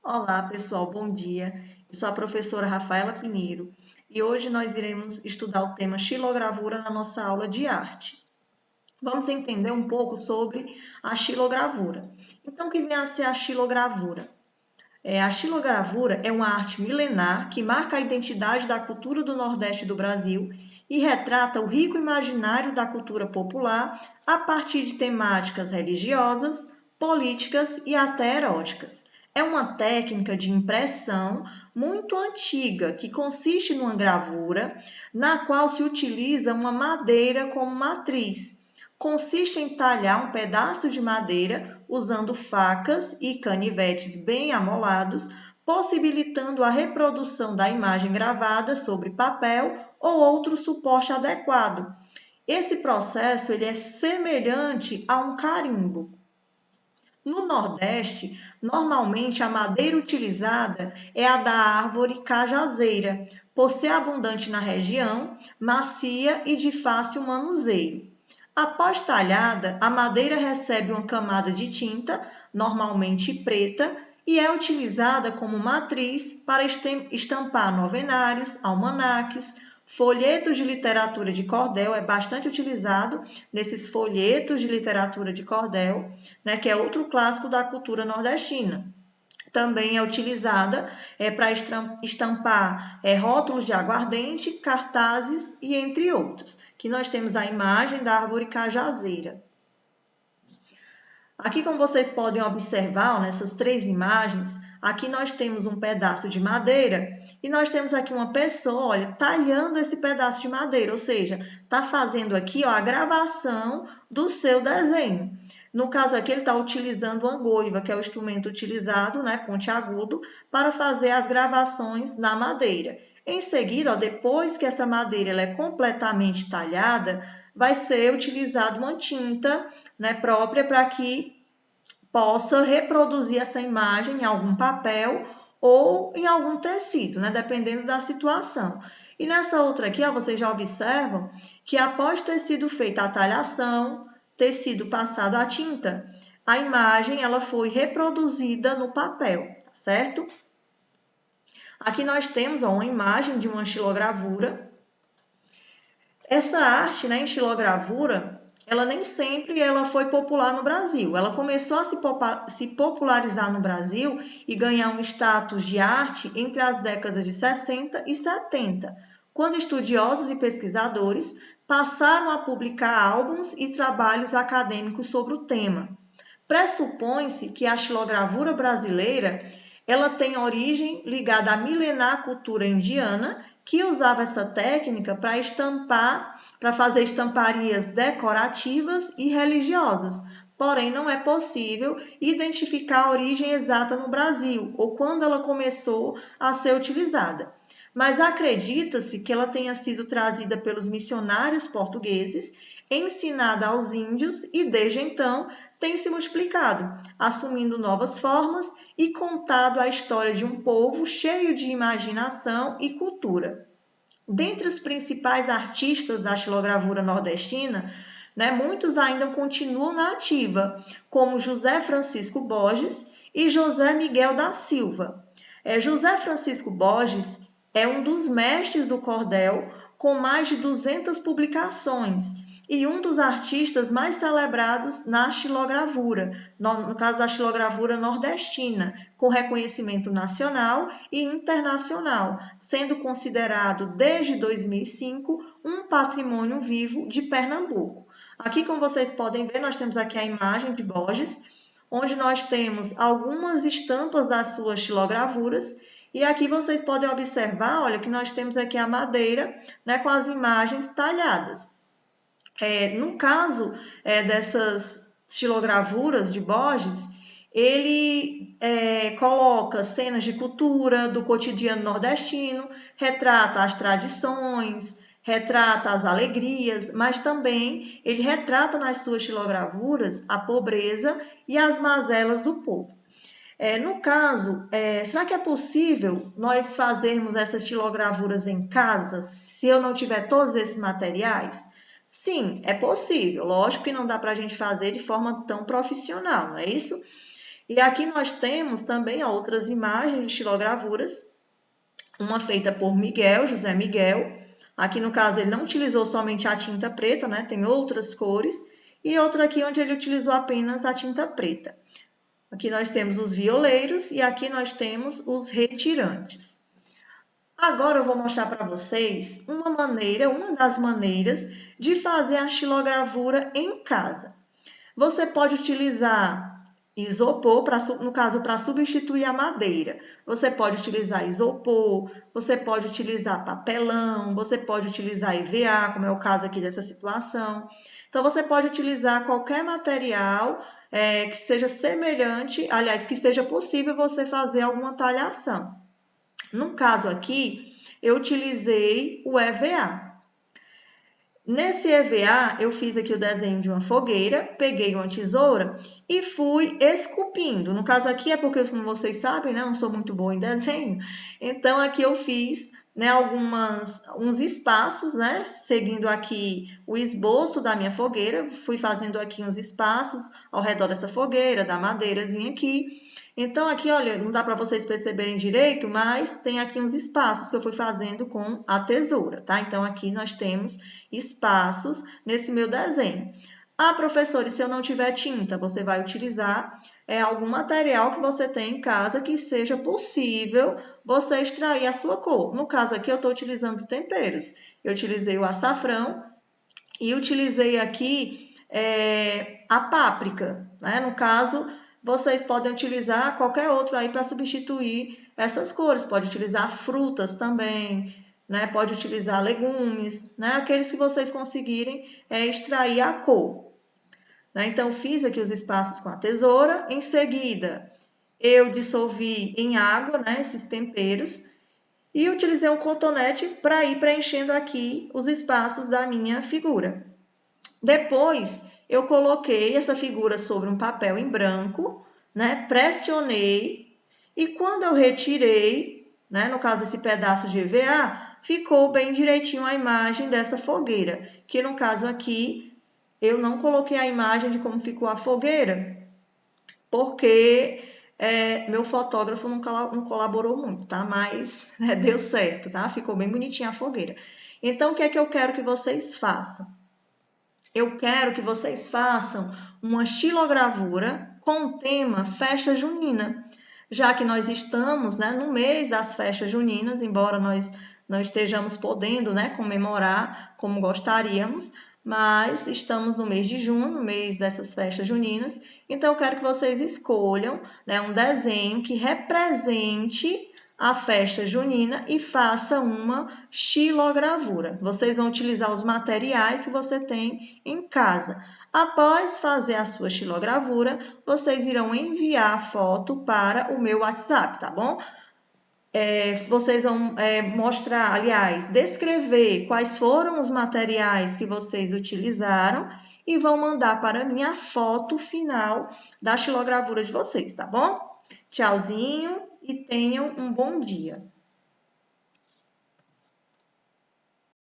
Olá, pessoal, bom dia. Eu sou a professora Rafaela Pinheiro e hoje nós iremos estudar o tema xilogravura na nossa aula de arte. Vamos entender um pouco sobre a xilogravura. Então, o que vem a ser a xilogravura? A xilogravura é uma arte milenar que marca a identidade da cultura do Nordeste do Brasil e retrata o rico imaginário da cultura popular a partir de temáticas religiosas, políticas e até eróticas. É uma técnica de impressão muito antiga que consiste numa gravura na qual se utiliza uma madeira como matriz. Consiste em talhar um pedaço de madeira usando facas e canivetes bem amolados, possibilitando a reprodução da imagem gravada sobre papel ou outro suporte adequado. Esse processo ele é semelhante a um carimbo. No Nordeste, normalmente a madeira utilizada é a da árvore cajazeira, por ser abundante na região, macia e de fácil manuseio. Após talhada, a madeira recebe uma camada de tinta, normalmente preta, e é utilizada como matriz para estampar novenários, almanaques, folhetos de literatura de cordel, é bastante utilizado nesses folhetos de literatura de cordel, né, que é outro clássico da cultura nordestina. Também é utilizada para estampar rótulos de aguardente, cartazes e entre outros. Aqui nós temos a imagem da árvore cajazeira. Aqui, como vocês podem observar, nessas três imagens, aqui nós temos um pedaço de madeira e nós temos aqui uma pessoa, olha, talhando esse pedaço de madeira, ou seja, está fazendo aqui a gravação do seu desenho. No caso aqui, ele está utilizando uma goiva, que é o instrumento utilizado, né, pontiagudo, para fazer as gravações na madeira. Em seguida, depois que essa madeira ela é completamente talhada, vai ser utilizada uma tinta, né, própria para que possa reproduzir essa imagem em algum papel ou em algum tecido, né, dependendo da situação. E nessa outra aqui, ó, vocês já observam que após ter sido feita a talhação, ter sido passado a tinta, a imagem ela foi reproduzida no papel, certo? Aqui nós temos uma imagem de uma xilogravura. Essa arte, né, em xilogravura, ela nem sempre ela foi popular no Brasil. Ela começou a se popularizar no Brasil e ganhar um status de arte entre as décadas de 60 e 70, quando estudiosos e pesquisadores passaram a publicar álbuns e trabalhos acadêmicos sobre o tema. Pressupõe-se que a xilogravura brasileira ela tem origem ligada à milenar cultura indiana, que usava essa técnica para estampar, para fazer estamparias decorativas e religiosas. Porém, não é possível identificar a origem exata no Brasil ou quando ela começou a ser utilizada. Mas acredita-se que ela tenha sido trazida pelos missionários portugueses, ensinada aos índios e desde então tem se multiplicado, assumindo novas formas e contado a história de um povo cheio de imaginação e cultura. Dentre os principais artistas da xilogravura nordestina, né, muitos ainda continuam na ativa, como José Francisco Borges e José Miguel da Silva. José Francisco Borges é um dos mestres do cordel, com mais de 200 publicações, e um dos artistas mais celebrados na xilogravura, no caso da xilogravura nordestina, com reconhecimento nacional e internacional, sendo considerado desde 2005 um patrimônio vivo de Pernambuco. Aqui, como vocês podem ver, nós temos aqui a imagem de Borges, onde nós temos algumas estampas das suas xilogravuras, e aqui vocês podem observar, olha, que nós temos aqui a madeira, né, com as imagens talhadas. No caso dessas xilogravuras de Borges, ele coloca cenas de cultura do cotidiano nordestino, retrata as tradições, retrata as alegrias, mas também ele retrata nas suas xilogravuras a pobreza e as mazelas do povo. No caso, será que é possível nós fazermos essas xilogravuras em casa se eu não tiver todos esses materiais? Sim, é possível. Lógico que não dá para a gente fazer de forma tão profissional, não é isso? E aqui nós temos também outras imagens de estilogravuras, uma feita por Miguel, José Miguel. Aqui no caso ele não utilizou somente a tinta preta, né? Tem outras cores. E outra aqui onde ele utilizou apenas a tinta preta. Aqui nós temos os violeiros e aqui nós temos os retirantes. Agora eu vou mostrar para vocês uma das maneiras de fazer a estilogravura em casa. Você pode utilizar isopor, no caso, para substituir a madeira. Você pode utilizar isopor, você pode utilizar papelão, você pode utilizar EVA, como é o caso aqui dessa situação. Então, você pode utilizar qualquer material que seja semelhante, aliás, que seja possível você fazer alguma talhação. No caso aqui, eu utilizei o EVA. Nesse EVA, eu fiz aqui o desenho de uma fogueira, peguei uma tesoura e fui esculpindo. No caso aqui é porque, como vocês sabem, né, eu não sou muito boa em desenho. Então, aqui eu fiz, né, uns espaços, né, seguindo aqui o esboço da minha fogueira. Fui fazendo aqui uns espaços ao redor dessa fogueira, da madeirazinha aqui. Então, aqui, olha, não dá para vocês perceberem direito, mas tem aqui uns espaços que eu fui fazendo com a tesoura, tá? Então, aqui nós temos espaços nesse meu desenho. Ah, professora, e se eu não tiver tinta? Você vai utilizar algum material que você tem em casa que seja possível você extrair a sua cor. No caso aqui, eu estou utilizando temperos. Eu utilizei o açafrão e utilizei aqui a páprica, né? No caso, vocês podem utilizar qualquer outro aí para substituir essas cores. Pode utilizar frutas também, né? Pode utilizar legumes, né? Aqueles que vocês conseguirem extrair a cor. Né? Então, fiz aqui os espaços com a tesoura. Em seguida, eu dissolvi em água, né, esses temperos e utilizei um cotonete para ir preenchendo aqui os espaços da minha figura. Depois, eu coloquei essa figura sobre um papel em branco, né? Pressionei e quando eu retirei, né? No caso esse pedaço de EVA, ficou bem direitinho a imagem dessa fogueira, que no caso aqui eu não coloquei a imagem de como ficou a fogueira, porque meu fotógrafo não colaborou muito, tá? Mas deu certo, tá? Ficou bem bonitinha a fogueira. Então, o que é que eu quero que vocês façam? Eu quero que vocês façam uma estilogravura com o tema Festa Junina, já que nós estamos, né, no mês das festas juninas, embora nós não estejamos podendo, né, comemorar como gostaríamos, mas estamos no mês de junho, no mês dessas festas juninas, então eu quero que vocês escolham, né, um desenho que represente a festa junina e faça uma estilogravura. Vocês vão utilizar os materiais que você tem em casa. Após fazer a sua estilogravura, vocês irão enviar a foto para o meu WhatsApp, tá bom? Vocês vão mostrar, aliás, descrever quais foram os materiais que vocês utilizaram e vão mandar para mim a foto final da estilogravura de vocês, tá bom? Tchauzinho e tenham um bom dia.